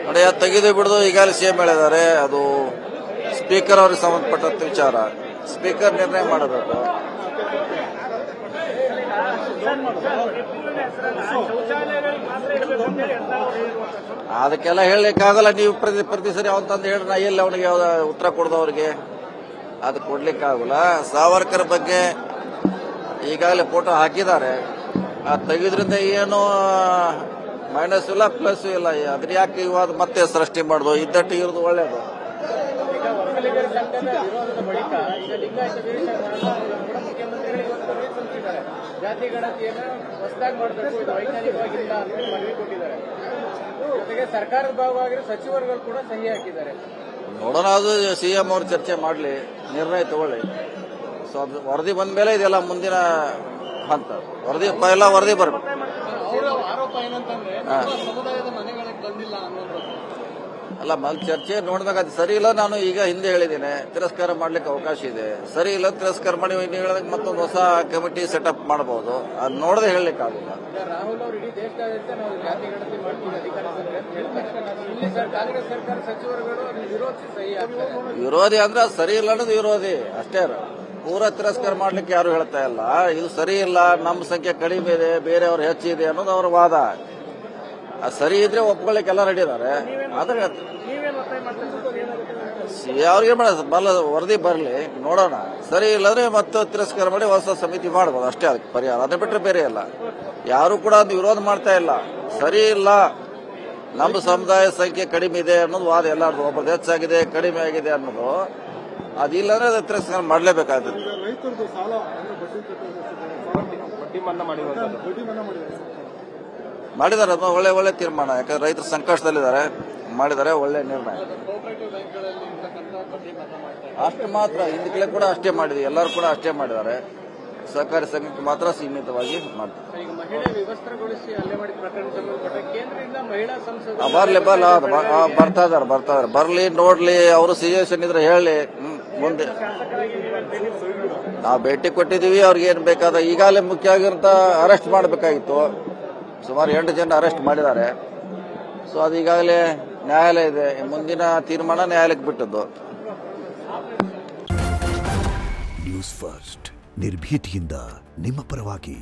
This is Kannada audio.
ನೋಡಿ ಅದು ತೆಗೆದು ಬಿಡೋದು ಈಗಾಗಲೇ ಸಿಎಂ ಹೇಳಿದ್ದಾರೆ. ಅದು ಸ್ಪೀಕರ್ ಅವ್ರಿಗೆ ಸಂಬಂಧಪಟ್ಟಂತ ವಿಚಾರ. ಸ್ಪೀಕರ್ ನಿರ್ಣಯ ಮಾಡಬೇಕು. ಅದಕ್ಕೆಲ್ಲ ಹೇಳಲಿಕ್ಕಾಗಲ್ಲ. ನೀವು ಪ್ರತಿ ಸರಿ ಅವತ್ತಂದು ಹೇಳಿ ನಾ ಎಲ್ಲಿ ಅವನಿಗೆ ಯಾವ್ದು ಉತ್ತರ ಕೊಡ್ದವ್ರಿಗೆ ಅದು ಕೊಡ್ಲಿಕ್ಕಾಗಲ್ಲ. ಸಾವರ್ಕರ್ ಬಗ್ಗೆ ಈಗಾಗಲೇ ಫೋಟೋ ಹಾಕಿದ್ದಾರೆ. ಅದು ತೆಗೆದ್ರಿಂದ ಏನು ಮೈನಸ್ ಇಲ್ಲ ಪ್ಲಸ್ ಇಲ್ಲ. ಅದ್ರ ಯಾಕೆ ಇವಾಗ ಮತ್ತೆ ಸೃಷ್ಟಿ ಮಾಡೋದು? ಇದ್ದಟ್ಟು ಇರೋದು ಒಳ್ಳೇದು. ಜಾತಿ ಗಣತಿಯನ್ನು ಹೊಸದಾಗಿ ಮಾಡಬೇಕು, ಇದು ವೈಜ್ಞಾನಿಕವಾಗಿಲ್ಲ ಅಂತ ಮನವಿ ಕೊಟ್ಟಿದ್ದಾರೆ. ಜೊತೆಗೆ ಸರ್ಕಾರದ ಭಾಗವಾಗಿರೋ ಸಚಿವರುಗಳು ಕೂಡ ಸಹಿ ಹಾಕಿದ್ದಾರೆ. ನೋಡೋಣ, ಅದು ಸಿಎಂ ಅವರು ಚರ್ಚೆ ಮಾಡಲಿ, ನಿರ್ಣಯ ತಗೊಳ್ಳಿ. ಸೊ ಅದು ವರದಿ ಬಂದ ಮೇಲೆ ಇದೆಲ್ಲ ಮುಂದಿನ ಹಂತ. ವರದಿ ಬರಬೇಕು. ಆರೋಪ ಏನಂತಂದ್ರೆ ಸಮುದಾಯದ ಮನೆಗಳಿಗೆ ಬಂದಿಲ್ಲ ಅನ್ನೋದು. ಅಲ್ಲ, ಚರ್ಚೆ ನೋಡಿದಾಗ ಅದು ಸರಿ ಇಲ್ಲ. ನಾನು ಈಗ ಹಿಂದೆ ಹೇಳಿದ್ದೇನೆ, ತಿರಸ್ಕಾರ ಮಾಡ್ಲಿಕ್ಕೆ ಅವಕಾಶ ಇದೆ. ಸರಿ ಇಲ್ಲ, ತಿರಸ್ಕಾರ ಮಾಡಿ ನೀವು ಹೇಳಿದಾಗ ಮತ್ತೊಂದು ಹೊಸ ಕಮಿಟಿ ಸೆಟಪ್ ಮಾಡಬಹುದು. ಅದು ನೋಡದೆ ಹೇಳಲಿಕ್ಕಾಗಲ್ಲ. ರಾಹುಲ್ ಅವರು ಇಡೀ ದೇಶದಾದ್ಯಂತ ನಾವು ಜಾತಿ ಗಣತಿ ಮಾಡ್ತೀವಿ ಅಧಿಕಾರದಲ್ಲಿ ಅಂತ ಹೇಳ್ತಾರೆ. ಇಲ್ಲಿ ಕಾಂಗ್ರೆಸ್ ಸರ್ಕಾರ ಸಚಿವರುಗಳು ವಿರೋಧಿ ಸಹಿ ಆಗ್ತಾರೆ. ವಿರೋಧಿ ಅಂದ್ರೆ ಅದು ಸರಿ ಇಲ್ಲ ಅನ್ನೋದು ವಿರೋಧಿ ಅಷ್ಟೇ. ಪೂರ ತಿರಸ್ಕಾರ ಮಾಡ್ಲಿಕ್ಕೆ ಯಾರು ಹೇಳ್ತಾ ಇಲ್ಲ. ಇದು ಸರಿ ಇಲ್ಲ, ನಮ್ಮ ಸಂಖ್ಯೆ ಕಡಿಮೆ ಇದೆ, ಬೇರೆಯವ್ರು ಹೆಚ್ಚಿದೆ ಅನ್ನೋದು ಅವ್ರ ವಾದ. ಅದು ಸರಿ ಇದ್ರೆ ಒಪ್ಕೊಳ್ಳಿಕ್ಕೆಲ್ಲ ರೆಡಿ ಇದ್ದಾರೆ. ಆದ್ರೆ ಅವ್ರಿಗೆ ವರದಿ ಬರಲಿ, ನೋಡೋಣ. ಸರಿ ಇಲ್ಲಂದ್ರೆ ಮತ್ತೆ ತಿರಸ್ಕಾರ ಮಾಡಿ ಹೊಸ ಸಮಿತಿ ಮಾಡಬಹುದು ಅಷ್ಟೇ. ಅದಕ್ಕೆ ಪರಿಹಾರ ಅದನ್ನ ಬಿಟ್ಟರೆ ಬೇರೆ ಇಲ್ಲ. ಯಾರು ಕೂಡ ಅದು ವಿರೋಧ ಮಾಡ್ತಾ ಇಲ್ಲ. ಸರಿ ಇಲ್ಲ, ನಮ್ಮ ಸಮುದಾಯ ಸಂಖ್ಯೆ ಕಡಿಮೆ ಇದೆ ಅನ್ನೋದು ವಾದ ಎಲ್ಲಾರ್ದು. ಒಬ್ಬರದ್ದು ಹೆಚ್ಚಾಗಿದೆ, ಕಡಿಮೆ ಆಗಿದೆ ಅನ್ನೋದು ಅದಿಲ್ಲ ಅಂದ್ರೆ ಅದು ತಿರಸ್ಕಾರ ಮಾಡಲೇಬೇಕಾಗ್ತದೆ. ಮಾಡಿದ್ದಾರೆ, ಅದು ಒಳ್ಳೆ ತೀರ್ಮಾನ. ಯಾಕಂದ್ರೆ ರೈತರು ಸಂಕಷ್ಟದಲ್ಲಿದ್ದಾರೆ, ಮಾಡಿದ್ದಾರೆ, ಒಳ್ಳೆ ನಿರ್ಣಯ. ಅಷ್ಟು ಮಾತ್ರ, ಹಿಂದಕ್ಕೆ ಕೂಡ ಅಷ್ಟೇ ಮಾಡಿದ್ವಿ, ಎಲ್ಲರೂ ಕೂಡ ಅಷ್ಟೇ ಮಾಡಿದ್ದಾರೆ. ಸಹಕಾರಿ ಸಂಘಕ್ಕೆ ಮಾತ್ರ ಸೀಮಿತವಾಗಿ ಮಾಡ್ತಾರೆ. ಬರ್ತಾ ಇದಾರೆ. ಬರ್ಲಿ, ನೋಡ್ಲಿ, ಅವರು ಸಿಚುವೇಶನ್ ಇದ್ರೆ ಹೇಳಿ. ಮುಂದೆ ನಾವು ಭೇಟಿ ಕೊಟ್ಟಿದ್ದೀವಿ. ಅವ್ರಿಗೆ ಏನ್ ಬೇಕಾದ ಈಗಾಗಲೇ ಮುಖ್ಯ ಆಗಿರಂತ ಅರೆಸ್ಟ್ ಮಾಡಬೇಕಾಗಿತ್ತು. ಸುಮಾರು 8 ಜನ ಅರೆಸ್ಟ್ ಮಾಡಿದ್ದಾರೆ. ಸೊ ಅದು ಈಗಾಗಲೇ ನ್ಯಾಯಾಲಯ ಇದೆ. ಮುಂದಿನ ತೀರ್ಮಾನ ನ್ಯಾಯಾಲಯಕ್ಕೆ ಬಿಟ್ಟದ್ದು. ನ್ಯೂಸ್ ಫಸ್ಟ್, ನಿರ್ಭೀತಿಯಿಂದ ನಿಮ್ಮ ಪರವಾಗಿ.